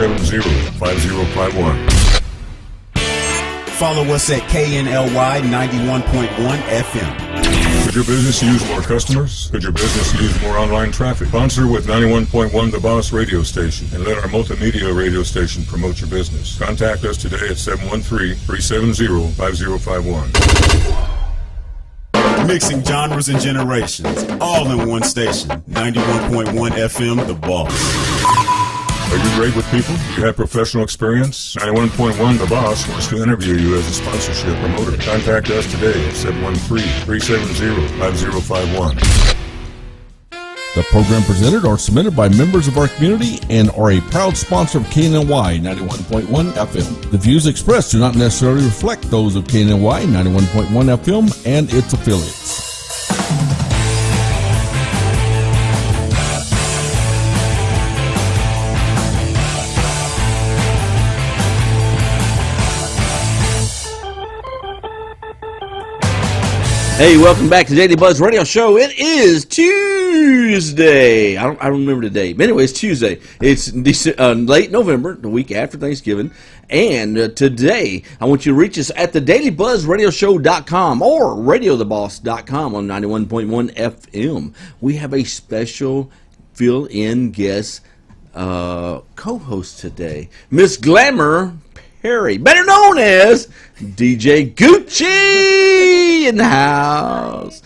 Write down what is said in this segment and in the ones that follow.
370-5051. Follow us at KNLY 91.1 FM. Could your business use more customers? Could your business use more online traffic? Sponsor with 91.1 The Boss radio station and let our multimedia radio station promote your business. Contact us today at 713-370-5051. Mixing genres and generations, all in one station. 91.1 FM, The Boss. Are you great with people? Do you have professional experience? 91.1 The Boss wants to interview you as a sponsorship promoter. Contact us today at 713-370-5051. The program presented are submitted by members of our community and are a proud sponsor of KNLY 91.1 FM. The views expressed do not necessarily reflect those of KNLY 91.1 FM and its affiliates. Hey, welcome back to the Daily Buzz Radio Show. It is Tuesday. I don't remember the date. But anyway, it's Tuesday. It's late November, the week after Thanksgiving. And today, I want you to reach us at thedailybuzzradioshow.com or radiotheboss.com on 91.1 FM. We have a special fill-in guest co-host today, Miss Glamour Perry, better known as DJ Gucci in the house.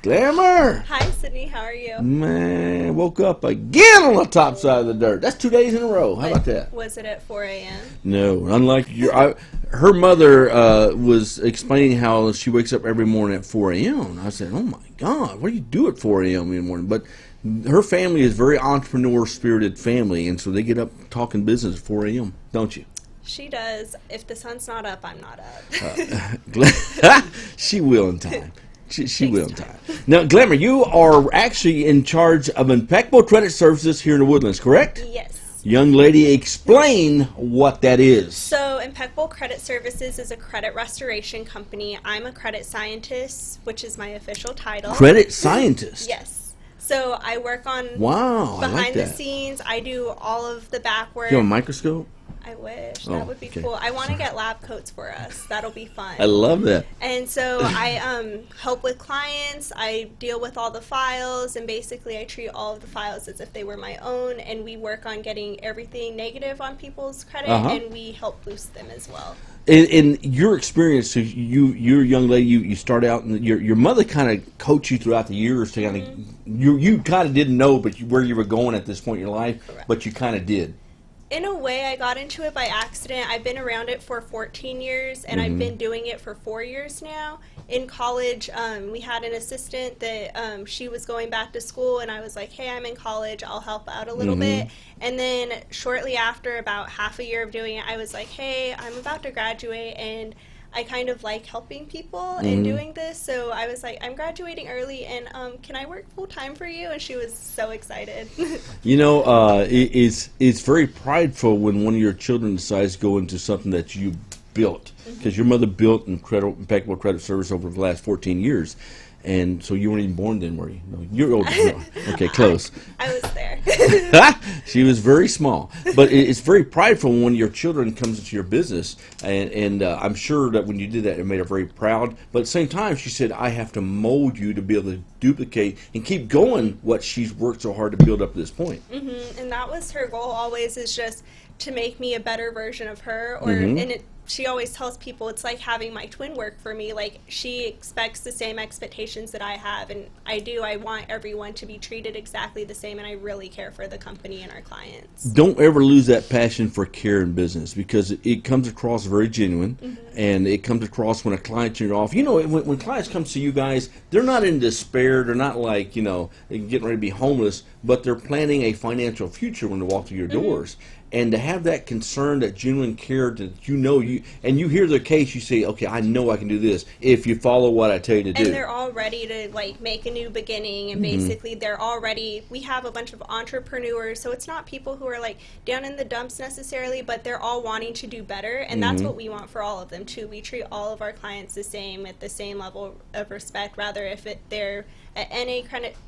Glamour. Hi, Sydney. How are you? Man, woke up again on the top side of the dirt. That's 2 days in a row. How about that? Was it at 4 a.m.? No, unlike her mother was explaining how she wakes up every morning at 4 a.m. I said, oh my God, what do you do at 4 a.m. in the morning? But her family is a very entrepreneur-spirited family, and so they get up talking business at 4 a.m., don't you? She does. If the sun's not up, I'm not up. She will in time. She will in time. Now, Glamour, you are actually in charge of Impeccable Credit Services here in the Woodlands, correct? Yes. Young lady, explain what that is. So, Impeccable Credit Services is a credit restoration company. I'm a credit scientist, which is my official title. Credit scientist? Yes. So, I work on behind I like the scenes. I do all of the back work. You have a microscope? I wish. That would be cool. I want to get lab coats for us. That'll be fun. I love that. And so I help with clients. I deal with all the files, and basically I treat all of the files as if they were my own, and we work on getting everything negative on people's credit, and we help boost them as well. In your experience, so you're a young lady, you start out, and your mother kind of coached you throughout the years to kind of, you kind of didn't know where you were going at this point in your life, Correct. but you kind of did. In a way, I got into it by accident. I've been around it for 14 years, and I've been doing it for 4 years now. In college, we had an assistant that she was going back to school, and I was like, hey, I'm in college. I'll help out a little bit. And then shortly after, about half a year of doing it, I was like, hey, I'm about to graduate, and I kind of like helping people and doing this, so I was like, I'm graduating early, and can I work full-time for you? And she was so excited. You know, it's very prideful when one of your children decides to go into something that you built, because your mother built Impeccable Credit Service over the last 14 years. And so you weren't even born then, were you? No, you're old. No. Okay, close. I was there. She was very small. But it's very prideful when your children comes into your business. And I'm sure that when you did that, it made her very proud. But at the same time, she said, I have to mold you to be able to duplicate and keep going what she's worked so hard to build up to this point. And that was her goal always, is just to make me a better version of her. And she always tells people it's like having my twin work for me. Like, she expects the same expectations that I have, and I do. I want everyone to be treated exactly the same, and I really care for the company and our clients. Don't ever lose that passion for care in business, because it comes across very genuine, and it comes across when a client's in your office. You know, when clients come to you guys, they're not in despair. They're not like, you know, getting ready to be homeless, but they're planning a financial future when they walk through your doors. And to have that concern, that genuine care, that you know and you hear their case, you say, okay, I know I can do this if you follow what I tell you to do. And they're all ready to, like, make a new beginning, and basically they're all ready. We have a bunch of entrepreneurs, so it's not people who are, like, down in the dumps necessarily, but they're all wanting to do better, and that's what we want for all of them, too. We treat all of our clients the same, at the same level of respect, rather if they're at NA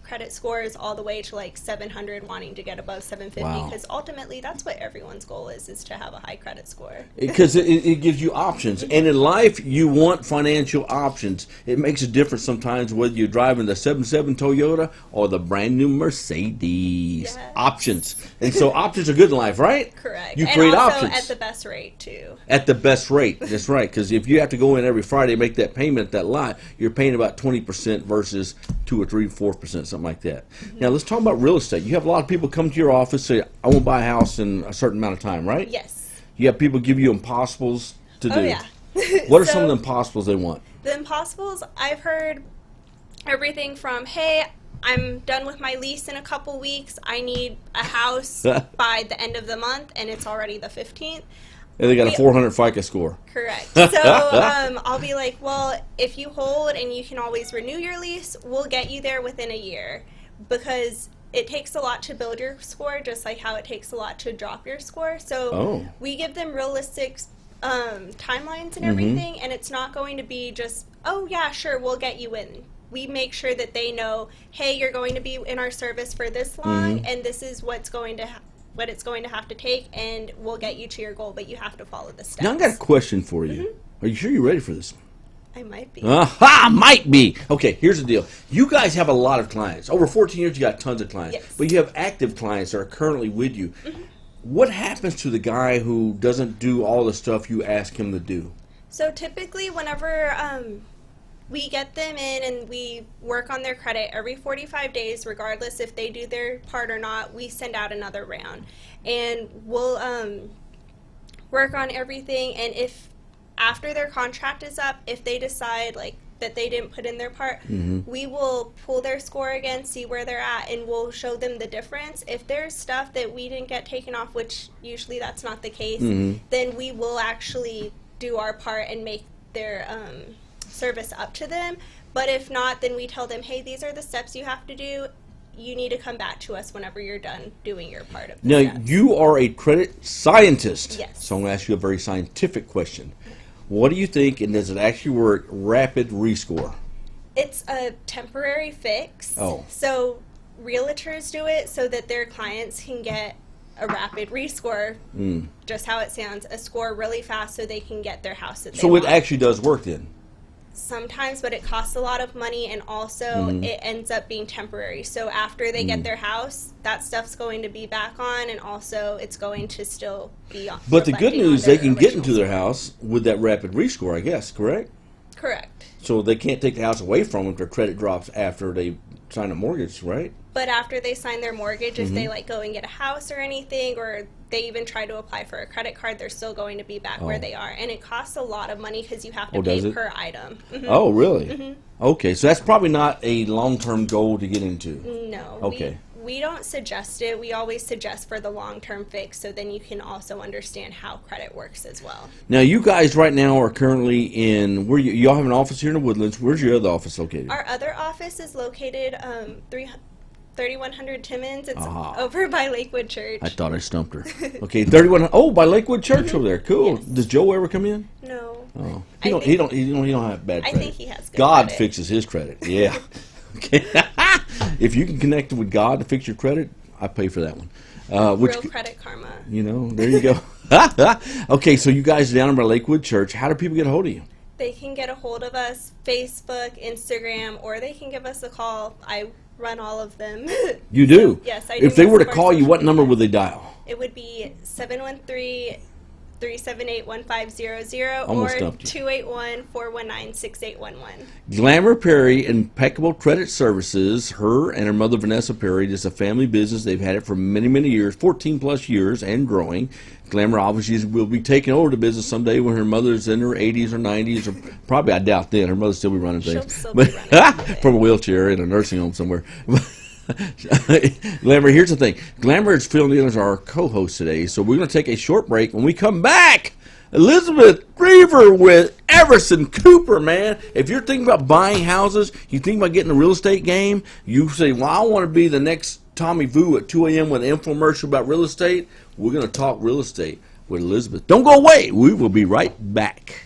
credit scores all the way to, like, 700, wanting to get above 750, because ultimately that's what everyone's goal is to have a high credit score. Because it gives you options. And in life, you want financial options. It makes a difference sometimes whether you're driving the 77 Toyota or the brand new Mercedes. Yes. Options. And so options are good in life, right? Correct. You and create also options. at the best rate, too. At the best rate. That's right. Because if you have to go in every Friday and make that payment at that lot, you're paying about 20% versus 2 or 3, 4%, something like that. Mm-hmm. Now, let's talk about real estate. You have a lot of people come to your office say, I want to buy a house in a certain amount of time, right? Yes. You have people give you impossibles to do. Oh, yeah. What are some of the impossibles they want? The impossibles, I've heard everything from, hey, I'm done with my lease in a couple weeks. I need a house by the end of the month, and it's already the 15th. And they got a 400 FICO score. Correct. So I'll be like, well, if you hold and you can always renew your lease, we'll get you there within a year, because it takes a lot to build your score, just like how it takes a lot to drop your score. So we give them realistic timelines and everything, and it's not going to be just, oh yeah, sure, we'll get you in. We make sure that they know, hey, you're going to be in our service for this long, and this is what's going to what it's going to have to take, and we'll get you to your goal, but you have to follow the steps. Now I got a question for you. Are you sure you're ready for this? I might be. Aha, might be. Okay, here's the deal. You guys have a lot of clients. Over 14 years, you got tons of clients. Yes. But you have active clients that are currently with you. What happens to the guy who doesn't do all the stuff you ask him to do? So typically, whenever we get them in and we work on their credit every 45 days, regardless if they do their part or not, we send out another round. And we'll work on everything. And if after their contract is up, if they decide like that they didn't put in their part, we will pull their score again, see where they're at, and we'll show them the difference. If there's stuff that we didn't get taken off, which usually that's not the case, then we will actually do our part and make their service up to them. But if not, then we tell them, hey, these are the steps you have to do. You need to come back to us whenever you're done doing your part of the Now, steps. you are a credit scientist. Yes. So I'm going to ask you a very scientific question. What do you think, and does it actually work, rapid rescore? It's a temporary fix. Oh. So realtors do it so that their clients can get a rapid rescore, just how it sounds, a score really fast so they can get their house that they So want. it actually does work then? Sometimes, but it costs a lot of money, and also it ends up being temporary. So after they get their house, that stuff's going to be back on, and also it's going to still be on. But the good reflecting on news, they their can get original into their score. house with that rapid rescore, I guess, correct? Correct. So they can't take the house away from them if their credit drops after they sign a mortgage, right? But after they sign their mortgage, if they like go and get a house or anything, or they even try to apply for a credit card, they're still going to be back where they are. And it costs a lot of money because you have to does pay it? per item. Oh, really? Okay, so that's probably not a long-term goal to get into. No. Okay. We don't suggest it. We always suggest for the long-term fix, so then you can also understand how credit works as well. Now, you guys right now are currently in, where y'all have an office here in the Woodlands. Where's your other office located? Our other office is located 3100 Timmins. It's over by Lakewood Church. I thought I stumped her. Okay, 31. Oh, by Lakewood Church over there. Cool. Yes. Does Joe ever come in? No. Oh, I he think- don't have bad I credit. think he has good God credit. fixes his credit. Yeah. Okay. If you can connect with God to fix your credit, I pay for that one. Real Credit Karma. You know, there you go. Okay, so you guys are down by Lakewood Church. How do people get a hold of you? They can get a hold of us, Facebook, Instagram, or they can give us a call. I run all of them. You do? Yes, I do If they most were to of our call you, social what number media. would they dial? It would be 713-378-1500 Almost or stumped you. 281-419-6811. Glamour Perry Impeccable Credit Services, her and her mother Vanessa Perry, is a family business. They've had it for many, many years, 14 plus years and growing. Glamour obviously will be taking over the business someday when her mother's in her 80s or 90s, or probably, I doubt then, her mother'll still be running things. She'll still be running it. From a wheelchair in a nursing home somewhere. Glamour, here's the thing. Glamour is filling in as our co-host today, so we're going to take a short break. When we come back, Elizabeth Griever with Everson Cooper, man. If you're thinking about buying houses, you think about getting a real estate game, you say, well, I want to be the next Tommy Vu at 2 a.m. with an infomercial about real estate. We're going to talk real estate with Elizabeth. Don't go away. We will be right back.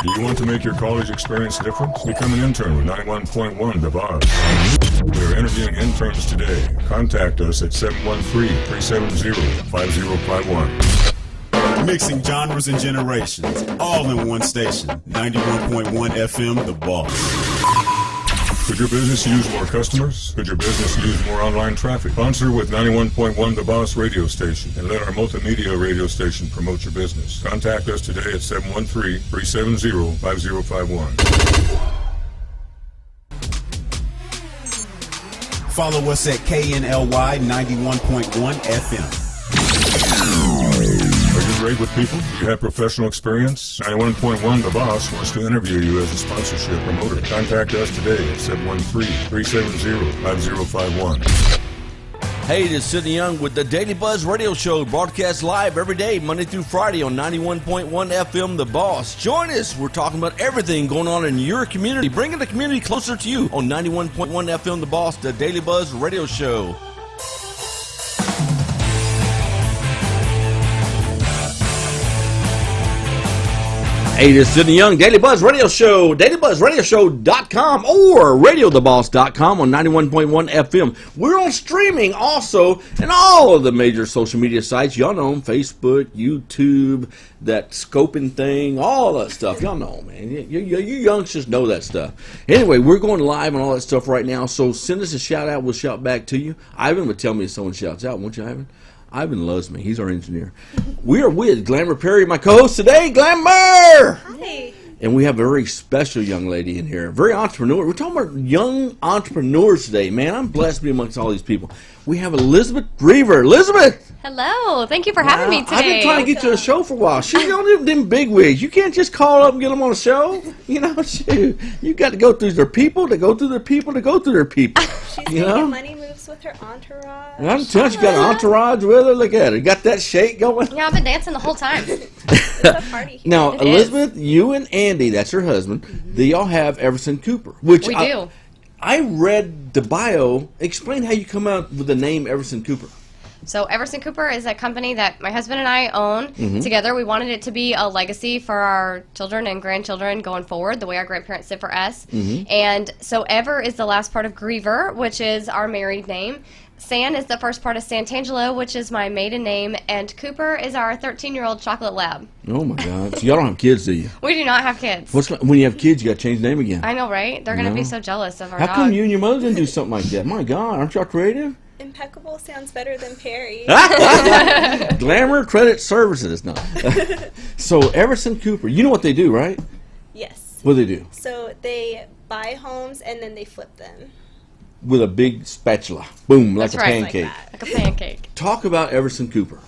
Do you want to make your college experience different? Become an intern with 91.1 The Boss. We are interviewing interns today. Contact us at 713-370-5051. Mixing genres and generations, all in one station. 91.1 FM, The Boss. Could your business use more customers? Could your business use more online traffic? Sponsor with 91.1 The Boss radio station and let our multimedia radio station promote your business. Contact us today at 713-370-5051. Follow us at KNLY 91.1 FM. Are you great with people? Do you have professional experience? 91.1 The Boss wants to interview you as a sponsorship promoter. Contact us today at 713-370-5051. Hey, this is Sidney Young with the Daily Buzz Radio Show, broadcast live every day, Monday through Friday on 91.1 FM, The Boss. Join us. We're talking about everything going on in your community, bringing the community closer to you on 91.1 FM, The Boss, the Daily Buzz Radio Show. Hey, this is Sidney Young, Daily Buzz Radio Show, dailybuzzradioshow.com or radiotheboss.com on 91.1 FM. We're on streaming also and all of the major social media sites. Y'all know them, Facebook, YouTube, that scoping thing, all that stuff. Y'all know, man. You youngsters know that stuff. Anyway, we're going live and all that stuff right now, so send us a shout out. We'll shout back to you. Ivan would tell me if someone shouts out, won't you, Ivan? Ivan loves me. He's our engineer. We are with Glamour Perry, my co-host today. Glamour! Hi. And we have a very special young lady in here. Very entrepreneur. We're talking about young entrepreneurs today. Man, I'm blessed to be amongst all these people. We have Elizabeth Griever. Elizabeth! Hello. Thank you for having me today. I've been trying to get you on the show for a while. She's on them big wigs. You can't just call up and get them on a show. You know, shoot. You got to go through their people to go through their people to go through their people. She's making money moves with her entourage. I'm telling you, she got an entourage with her. Look at her. Got that shake going. Yeah, I've been dancing the whole time. It's a party here. Now, It Elizabeth, you and Andy, that's her husband, they all have Everson Cooper. Which We do. I read the bio. Explain how you come out with the name Everson Cooper. So Everson Cooper is a company that my husband and I own together. We wanted it to be a legacy for our children and grandchildren going forward, the way our grandparents did for us. And so Ever is the last part of Griever, which is our married name. San is the first part of Santangelo, which is my maiden name, and Cooper is our 13-year-old chocolate lab. Oh my God! So y'all don't have kids, do you? We do not have kids. When you have kids, you got to change the name again. I know, right? They're going to be so jealous of our How dog. come you and your mother didn't do something like that? My God, aren't y'all creative? Impeccable sounds better than Perry. Glamour Credit Services, no. So Everson Cooper, you know what they do, right? Yes. What do they do? So they buy homes and then they flip them. With a big spatula, boom, like That's a right. pancake. Like a pancake. Talk about Everson Cooper.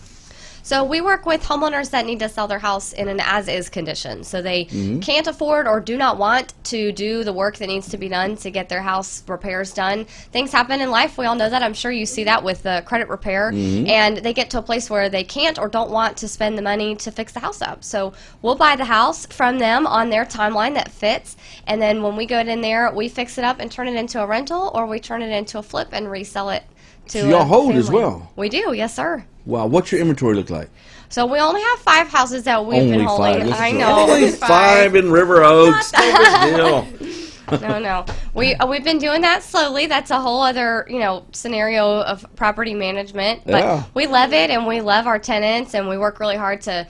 So we work with homeowners that need to sell their house in an as-is condition. So they can't afford or do not want to do the work that needs to be done to get their house repairs done. Things happen in life. We all know that. I'm sure you see that with the credit repair. And they get to a place where they can't or don't want to spend the money to fix the house up. So we'll buy the house from them on their timeline that fits. And then when we go in there, we fix it up and turn it into a rental, or we turn it into a flip and resell it to So y'all a hold as family. well? We do, yes, sir. Wow, what's your inventory look like? So we only have 5 houses that we've been holding. Listen I to know. Only 5 in River Oaks. No big deal. No. We've been doing that slowly. That's a whole other, scenario of property management. But Yeah. we love it, and we love our tenants, and we work really hard to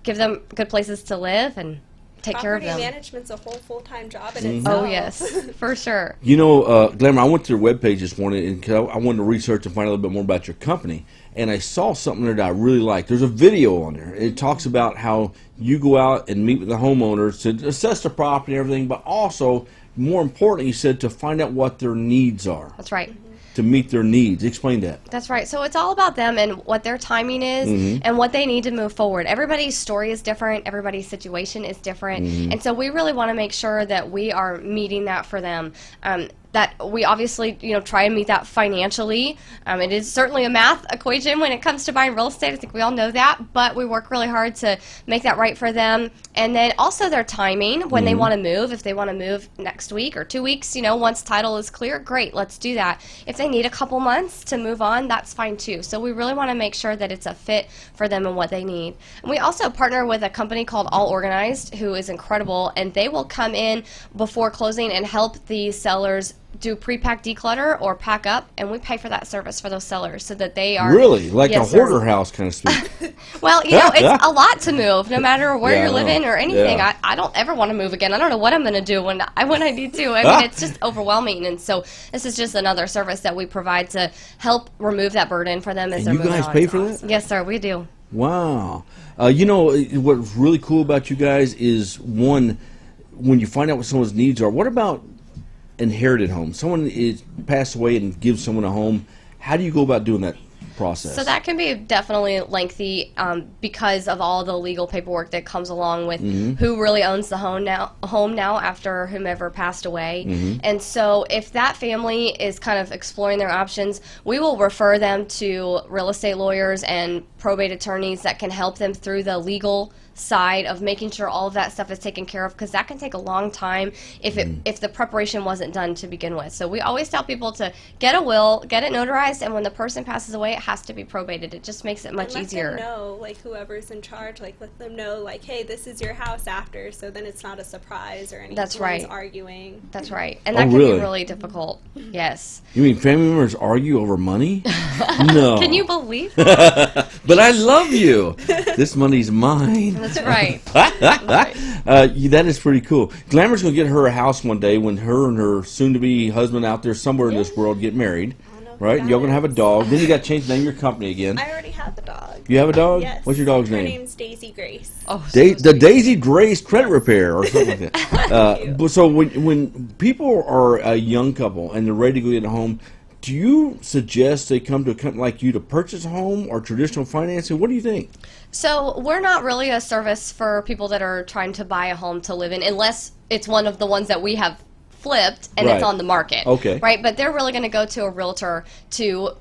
give them good places to live and take care of Property them. management's a whole full-time job in itself. Oh, yes, for sure. You know, Glamour, I went to your webpage this morning and I wanted to research and find a little bit more about your company. And I saw something there that I really liked. There's a video on there. It talks about how you go out and meet with the homeowners to assess the property and everything, but also, more importantly, you said to find out what their needs are, That's right. to meet their needs. Explain that. That's right. So it's all about them and what their timing is and what they need to move forward. Everybody's story is different. Everybody's situation is different. And so we really want to make sure that we are meeting that for them. that we obviously, try and meet that financially. It is certainly a math equation when it comes to buying real estate. I think we all know that, but we work really hard to make that right for them. And then also their timing when they want to move. If they want to move next week or 2 weeks, once title is clear, great, let's do that. If they need a couple months to move on, that's fine too. So we really want to make sure that it's a fit for them and what they need. And we also partner with a company called All Organized, who is incredible, and they will come in before closing and help the sellers do pre-pack declutter or pack up, and we pay for that service for those sellers so that they are really like Yes, a hoarder sir. house kind of speak. Well, it's a lot to move, no matter where Yeah, I you're know. living or anything. Yeah. I don't ever want to move again. I don't know what I'm going to do when I need to. I mean, it's just overwhelming, and so this is just another service that we provide to help remove that burden for them as And they're you moving guys on. pay It's for that? awesome. Yes, sir, we do. Wow. What's really cool about you guys is, one, when you find out what someone's needs are, what about inherited homes? Someone is passed away and gives someone a home. How do you go about doing that process? So that can be definitely lengthy because of all the legal paperwork that comes along with who really owns the home now after whomever passed away. And so if that family is kind of exploring their options, we will refer them to real estate lawyers and probate attorneys that can help them through the legal side of making sure all of that stuff is taken care of, because that can take a long time if the preparation wasn't done to begin with. So we always tell people to get a will, get it notarized, and when the person passes away, it has to be probated. It just makes it much Let easier. them know, like, whoever's in charge, like, let them know, like, hey, this is your house after, so then it's not a surprise or anything. That's right. Arguing. That's right. And Oh, that can really? be really difficult. Yes. You mean family members argue over money? No. Can you believe that? But I love you. This money's mine. That's right. That is pretty cool. Glamour's going to get her a house one day when her and her soon-to-be husband out there somewhere in this world get married. I don't know if Right? that Y'all going to have a is. dog. Then you got to change the name of your company again. I already have a dog. You have a dog? Yes. What's your dog's Her name? name's Daisy Grace. Oh, The Daisy Grace Credit Repair or something like that. But so when people are a young couple and they're ready to go get a home, do you suggest they come to a company like you to purchase a home or traditional financing? What do you think? So we're not really a service for people that are trying to buy a home to live in, unless it's one of the ones that we have flipped and Right. it's on the market. Okay. Right, but they're really going to go to a realtor to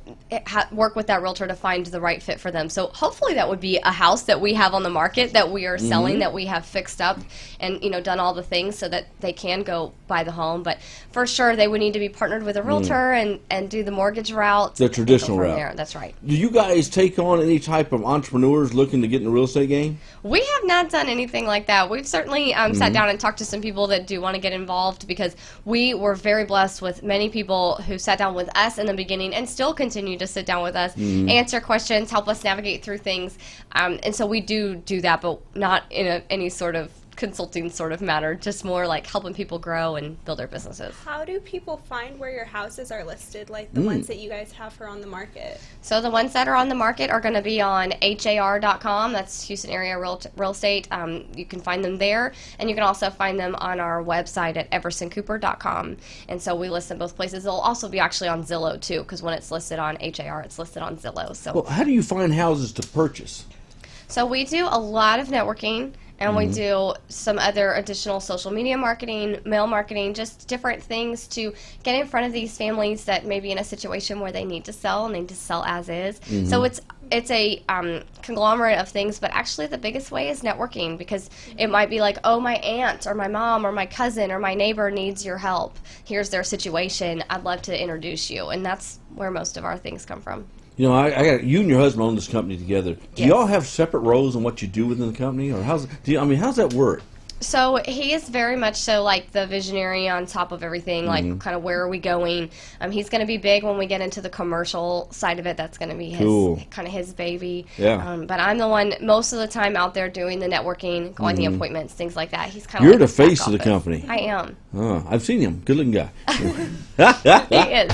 work with that realtor to find the right fit for them. So hopefully that would be a house that we have on the market that we are selling, that we have fixed up and done all the things so that they can go buy the home. But for sure they would need to be partnered with a realtor and do the mortgage route. The and go traditional from route. there. That's right. Do you guys take on any type of entrepreneurs looking to get in the real estate game? We have not done anything like that. We've certainly sat down and talked to some people that do want to get involved, because we were very blessed with many people who sat down with us in the beginning and still continue to sit down with us, answer questions, help us navigate through things. And so we do that, but not in any sort of consulting sort of matter, just more like helping people grow and build their businesses. How do people find where your houses are listed, like the ones that you guys have for on the market? So the ones that are on the market are going to be on HAR.com. That's Houston Area Real Estate. You can find them there, and you can also find them on our website at eversoncooper.com. And so we list them both places. They'll also be actually on Zillow too, because when it's listed on HAR, it's listed on Zillow. So, Well, how do you find houses to purchase? so we do a lot of networking. And we do some other additional social media marketing, mail marketing, just different things to get in front of these families that may be in a situation where they need to sell and they need to sell as is. So it's a conglomerate of things, but actually the biggest way is networking, because it might be like, oh, my aunt or my mom or my cousin or my neighbor needs your help. Here's their situation. I'd love to introduce you. And that's where most of our things come from. You know, I got you and your husband own this company together. Do Yes. y'all have separate roles in what you do within the company, or how's that work? So he is very much so like the visionary on top of everything, like kind of where are we going. He's going to be big when we get into the commercial side of it. That's going to be his Cool. kind of his baby. Yeah. But I'm the one most of the time out there doing the networking, going the appointments, things like that. He's kind of You're like the his back face of the office. company. I am. I've seen him. Good looking guy.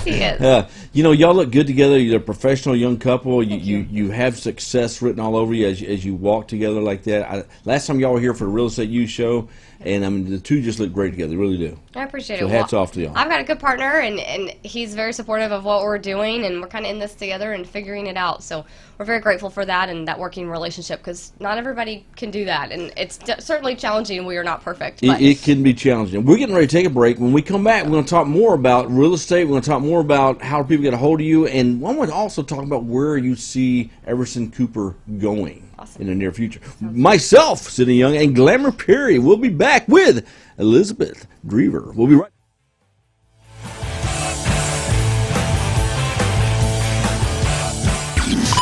He is. You know, y'all look good together. You're a professional young couple. You have success written all over you as you walk together like that. Last time y'all were here for the Real Estate U show, And I mean, the two just look great together. They really do. I appreciate So it. hats off to y'all. I've got a good partner, and he's very supportive of what we're doing, and we're kind of in this together and figuring it out. So we're very grateful for that and that working relationship, because not everybody can do that, and it's certainly challenging. We are not perfect. But It can be challenging. We're getting ready to take a break. When we come back, we're going to talk more about real estate. We're going to talk more about how people get a hold of you, and I want to also talk about where you see Everson Cooper going in the near future. Myself, Sidney Young, and Glamour Perry will be back with Elizabeth Drever. We'll be right back.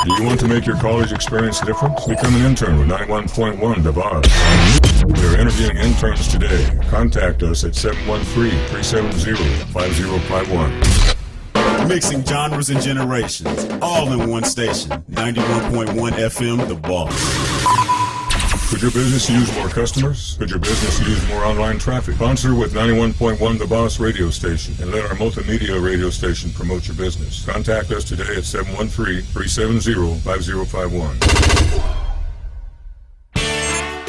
Do you want to make your college experience different? Become an intern with 91.1 The Boss. We are interviewing interns today. Contact us at 713-370-5051. Mixing genres and generations, all in one station. 91.1 FM, The Boss. Could your business use more customers? Could your business use more online traffic? Sponsor with 91.1 The Boss radio station and let our multimedia radio station promote your business. Contact us today at 713-370-5051.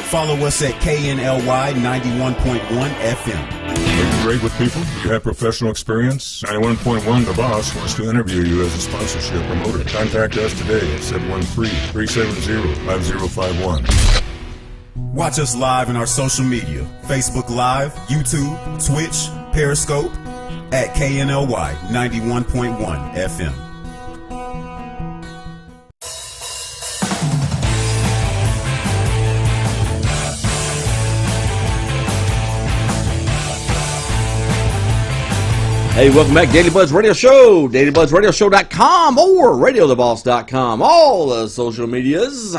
Follow us at KNLY 91.1 FM. Are you great with people? Do you have professional experience? 91.1 The Boss wants to interview you as a sponsorship promoter. Contact us today at 713-370-5051. Watch us live in our social media, Facebook Live, YouTube, Twitch, Periscope, at KNLY 91.1 FM. Hey, welcome back. Daily Buzz Radio Show, dailybuzzradioshow.com or radiotheboss.com. All the social medias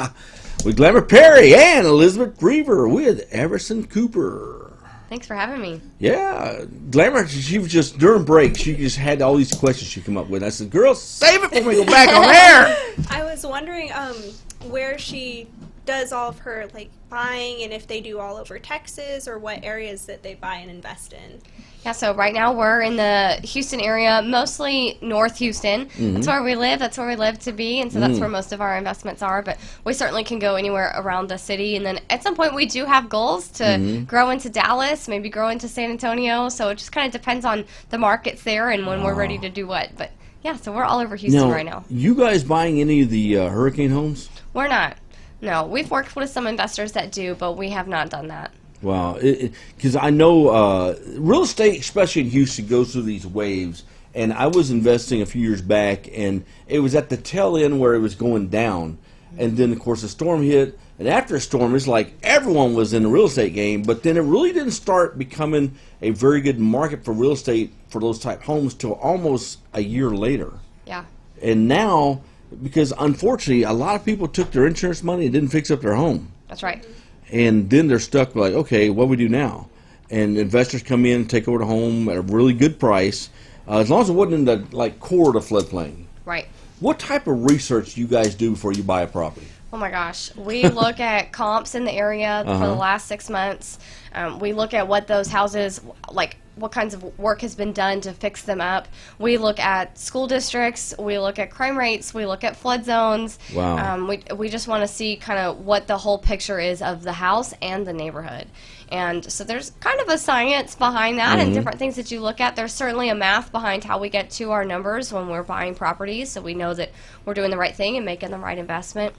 with Glamour Perry and Elizabeth Drever with Everson Cooper. thanks for having me. Yeah, Glamour, she was just, during break, she just had all these questions she come up with. I said, girl, save it when we go back on air. I was wondering where she does all of her like buying, and if they do all over Texas, or what areas that they buy and invest in. Yeah, so right now we're in the Houston area, mostly North Houston. That's where we live. That's where we live to be, and so that's where most of our investments are. But we certainly can go anywhere around the city. And then at some point we do have goals to grow into Dallas, maybe grow into San Antonio. So it just kind of depends on the markets there and when we're ready to do what. But yeah, so we're all over Houston right now. You guys buying any of the hurricane homes? We're not. No, we've worked with some investors that do, but we have not done that. Wow, because I know real estate, especially in Houston, goes through these waves. And I was investing a few years back, and it was at the tail end where it was going down. And then, of course, a storm hit. And after a storm, it's like everyone was in the real estate game. But then it really didn't start becoming a very good market for real estate for those type homes till almost a year later. Yeah. And now, because unfortunately, a lot of people took their insurance money and didn't fix up their home. That's right. And then they're stuck like, okay, what do we do now? And investors come in and take over the home at a really good price, as long as it wasn't in the core of the floodplain. Right. What type of research do you guys do before you buy a property? Oh my gosh. We look at comps in the area for the last 6 months. We look at what those houses, what kinds of work has been done to fix them up. We look at school districts. We look at crime rates. We look at flood zones. Wow. We just want to see kind of what the whole picture is of the house and the neighborhood. And so there's kind of a science behind that and different things that you look at. There's certainly a math behind how we get to our numbers when we're buying properties, so we know that we're doing the right thing and making the right investment.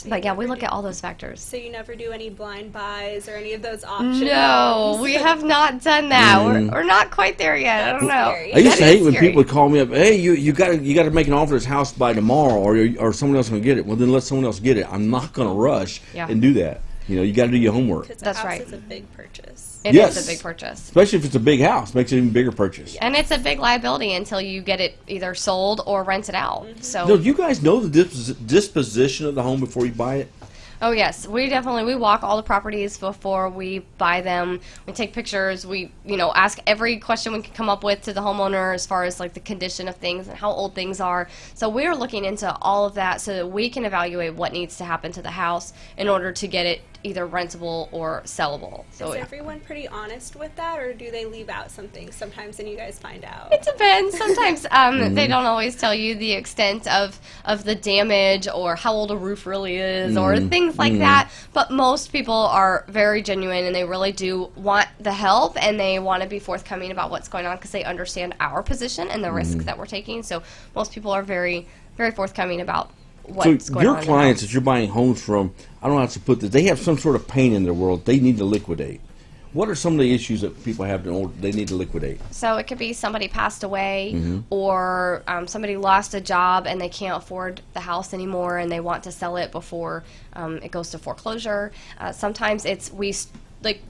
But yeah, we look at all those factors. So you never do any blind buys or any of those options? No, we have not done that. We're not quite there yet. I don't know. Scary. I used to That hate is when scary. people would call me up, hey, you got to make an offer this house by tomorrow, or someone else going to get it. Well, then let someone else get it. I'm not going to rush and do that. You got to do your homework. Because That's house right. is a big purchase. It Yes. is a big purchase. Especially if it's a big house. Makes it an even bigger purchase. And it's a big liability until you get it either sold or rented out. So No, do you guys know the disposition of the home before you buy it? Oh yes, we walk all the properties before we buy them. We take pictures. We ask every question we can come up with to the homeowner as far as the condition of things and how old things are. So we're looking into all of that so that we can evaluate what needs to happen to the house in order to get it either rentable or sellable. So Is everyone pretty honest with that, or do they leave out something sometimes and you guys find out? it depends. Sometimes they don't always tell you the extent of the damage or how old a roof really is or things like that. But most people are very genuine, and they really do want the help, and they want to be forthcoming about what's going on because they understand our position and the risk that we're taking. So most people are very, very forthcoming about what's So going on. your clients that you're buying homes from, I don't know how to put this, they have some sort of pain in their world they need to liquidate. What are some of the issues that people have they need to liquidate? So it could be somebody passed away, or somebody lost a job and they can't afford the house anymore and they want to sell it before it goes to foreclosure. Sometimes it's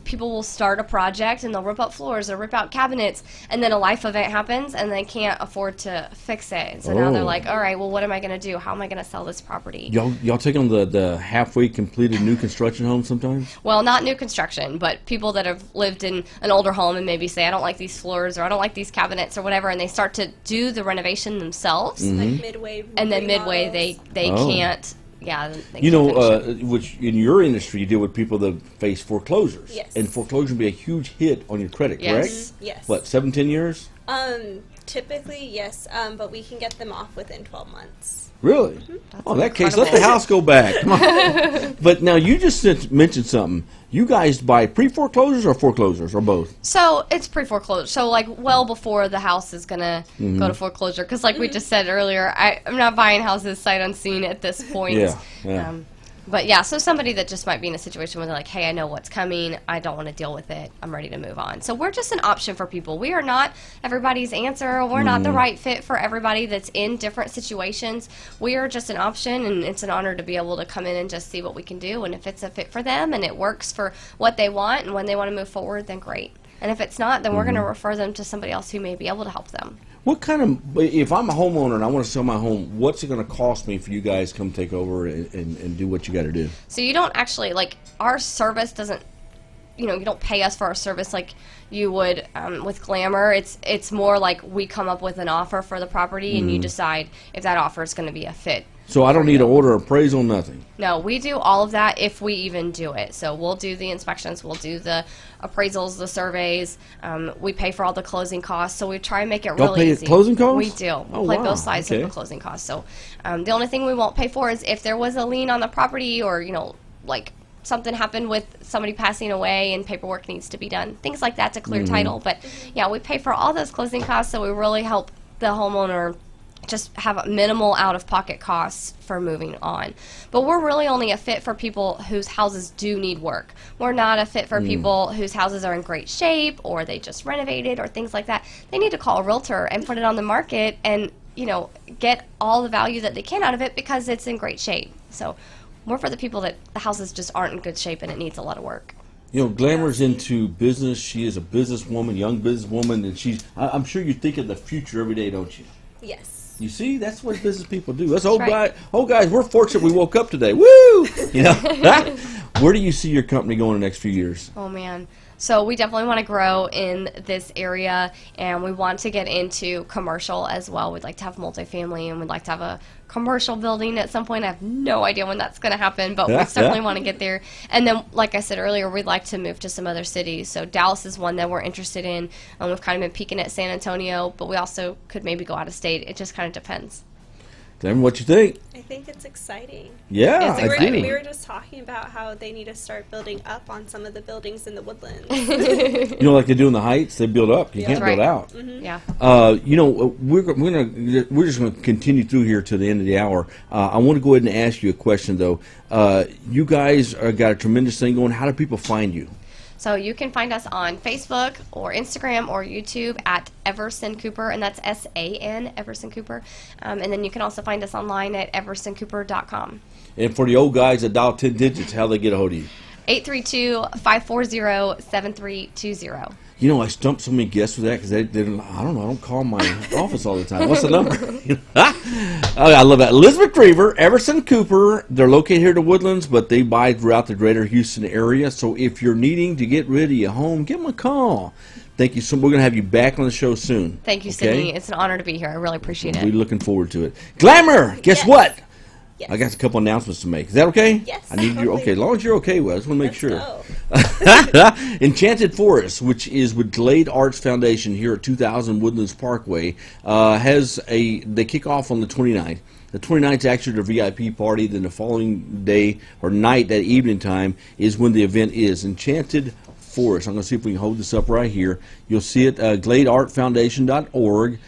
people will start a project and they'll rip up floors or rip out cabinets, and then a life event happens and they can't afford to fix it. And so now they're like, all right, well, what am I going to do? How am I going to sell this property? Y'all take on the halfway completed new construction homes sometimes? Well, not new construction, but people that have lived in an older home and maybe say, I don't like these floors or I don't like these cabinets or whatever, and they start to do the renovation themselves. Like midway And then midway remodels. they can't. Yeah, they You can't know, finish it. which in your industry you deal with people that face foreclosures. Yes. And foreclosure can be a huge hit on your credit, Yes. correct? Yes. What, 7-10 years? Typically, yes, but we can get them off within 12 months. Really? Oh, in that case, let the house go back. Come on. But now you just mentioned something. You guys buy pre-foreclosures or foreclosures or both? So it's pre-foreclosure. So like well before the house is gonna go to foreclosure, because like we just said earlier, I'm not buying houses sight unseen at this point. Yeah. But yeah, so somebody that just might be in a situation where they're like, hey, I know what's coming. I don't want to deal with it. I'm ready to move on. So we're just an option for people. We are not everybody's answer. We're not the right fit for everybody that's in different situations. We are just an option, and it's an honor to be able to come in and just see what we can do. And if it's a fit for them and it works for what they want and when they want to move forward, then great. And if it's not, then we're going to refer them to somebody else who may be able to help them. What kind of, if I'm a homeowner and I want to sell my home, what's it going to cost me for you guys to come take over and do what you got to do? So you don't actually, like, our service doesn't, you don't pay us for our service like you would with Glamour. It's more like we come up with an offer for the property and you decide if that offer is going to be a fit. So I don't need to order appraisal, nothing. No, we do all of that if we even do it. So we'll do the inspections, we'll do the appraisals, the surveys. We pay for all the closing costs, so we try and make it Y'all really pay easy. closing costs? We do. Oh, We'll pay wow. both sides Okay. of the closing costs. So the only thing we won't pay for is if there was a lien on the property, or like something happened with somebody passing away and paperwork needs to be done, things like that to clear title. But yeah, we pay for all those closing costs, so we really help the homeowner just have minimal out-of-pocket costs for moving on. But we're really only a fit for people whose houses do need work. We're not a fit for people whose houses are in great shape, or they just renovated, or things like that. They need to call a realtor and put it on the market and get all the value that they can out of it because it's in great shape. So we're for the people that the houses just aren't in good shape and it needs a lot of work. Glamour's into business. She is a businesswoman, young businesswoman, and I'm sure you think of the future every day, don't you? Yes. You see, that's what business people do. Us old right. guys, we're fortunate we woke up today. Woo! Where do you see your company going in the next few years? Oh, man. So we definitely want to grow in this area, and we want to get into commercial as well. We'd like to have multifamily, and we'd like to have a commercial building at some point. I have no idea when that's going to happen, but we definitely want to get there. And then, like I said earlier, we'd like to move to some other cities. So Dallas is one that we're interested in. We've kind of been peeking at San Antonio, but we also could maybe go out of state. It just kind of depends. Tell what you think. I think it's exciting. Yeah, It's I exciting. do. We were just talking about how they need to start building up on some of the buildings in the woodlands. Like they do in the Heights, they build up. You can't That's build right. out. Yeah. We're just going to continue through here to the end of the hour. I want to go ahead and ask you a question, though. You guys got a tremendous thing going. How do people find you? So you can find us on Facebook or Instagram or YouTube at Everson Cooper, and that's S-A-N, Everson Cooper. And then you can also find us online at eversoncooper.com. And for the old guys that dial 10 digits, how they get a hold of you? 832-540-7320. I stumped so many guests with that because they didn't. I don't know. I don't call my office all the time. What's the number? I love that. Elizabeth Drever, Everson Cooper. They're located here in the Woodlands, but they buy throughout the greater Houston area. So if you're needing to get rid of your home, give them a call. Thank you so much. We're going to have you back on the show soon. Thank you, Sydney. It's an honor to be here. I really appreciate it. We're looking forward to it. Glamour, guess what? Yes. I got a couple announcements to make. Is that okay? Yes, I need you. totally. Okay, as long as you're okay with it, I just want to make sure. Go. Enchanted Forest, which is with Glade Arts Foundation here at 2000 Woodlands Parkway, they kick off on the 29th. The 29th is actually the VIP party. Then the following day or night, that evening time, is when the event is. Enchanted Forest. I'm going to see if we can hold this up right here. You'll see it, gladeartfoundation.org.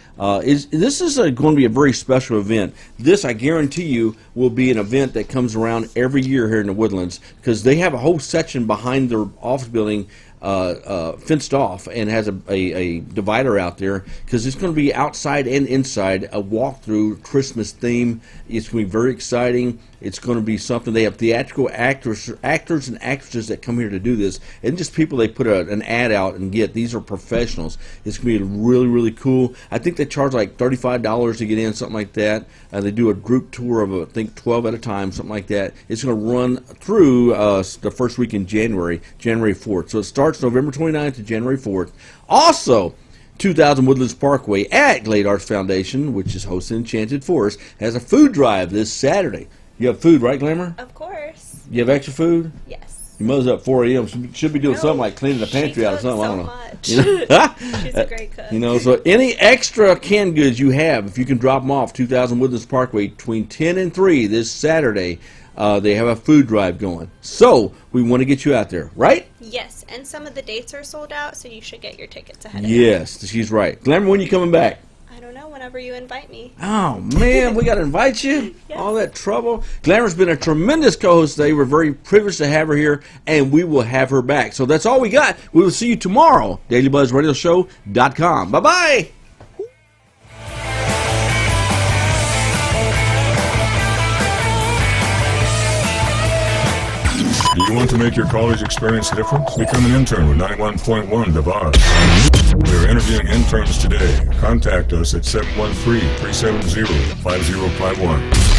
This is going to be a very special event. This, I guarantee you, will be an event that comes around every year here in the Woodlands, because they have a whole section behind their office building fenced off and has a divider out there, because it's going to be outside and inside, a walkthrough Christmas theme. It's going to be very exciting. It's going to be something. They have theatrical actors and actresses that come here to do this, and just people they put an ad out and get. These are professionals. It's going to be really, really cool. I think they charge like $35 to get in, something like that. They do a group tour of, I think, 12 at a time, something like that. It's going to run through the first week in January 4th. So it starts November 29th to January 4th. Also, 2000 Woodlands Parkway at Glade Arts Foundation, which is hosting Enchanted Forest, has a food drive this Saturday. You have food, right, Glamour? Of course. You have extra food? Yes. Your mother's up 4 a.m. Should be doing something like cleaning the pantry out or something. I don't know. Much. You know? She's a great cook. You know, so any extra canned goods you have, if you can drop them off 2000 Woodlands Parkway between 10 and 3 this Saturday, they have a food drive going. So we want to get you out there, right? Yes, and some of the dates are sold out, so you should get your tickets ahead of Yes, she's right. Glamour, when you coming back? I don't know, whenever you invite me. Oh, man, we got to invite you? Yes. All that trouble. Glamour's been a tremendous co-host today. We're very privileged to have her here, and we will have her back. So that's all we got. We will see you tomorrow. DailyBuzzRadioShow.com. Bye-bye. Do you want to make your college experience different? Become an intern with 91.1 The Boss. We are interviewing interns today. Contact us at 713-370-5051.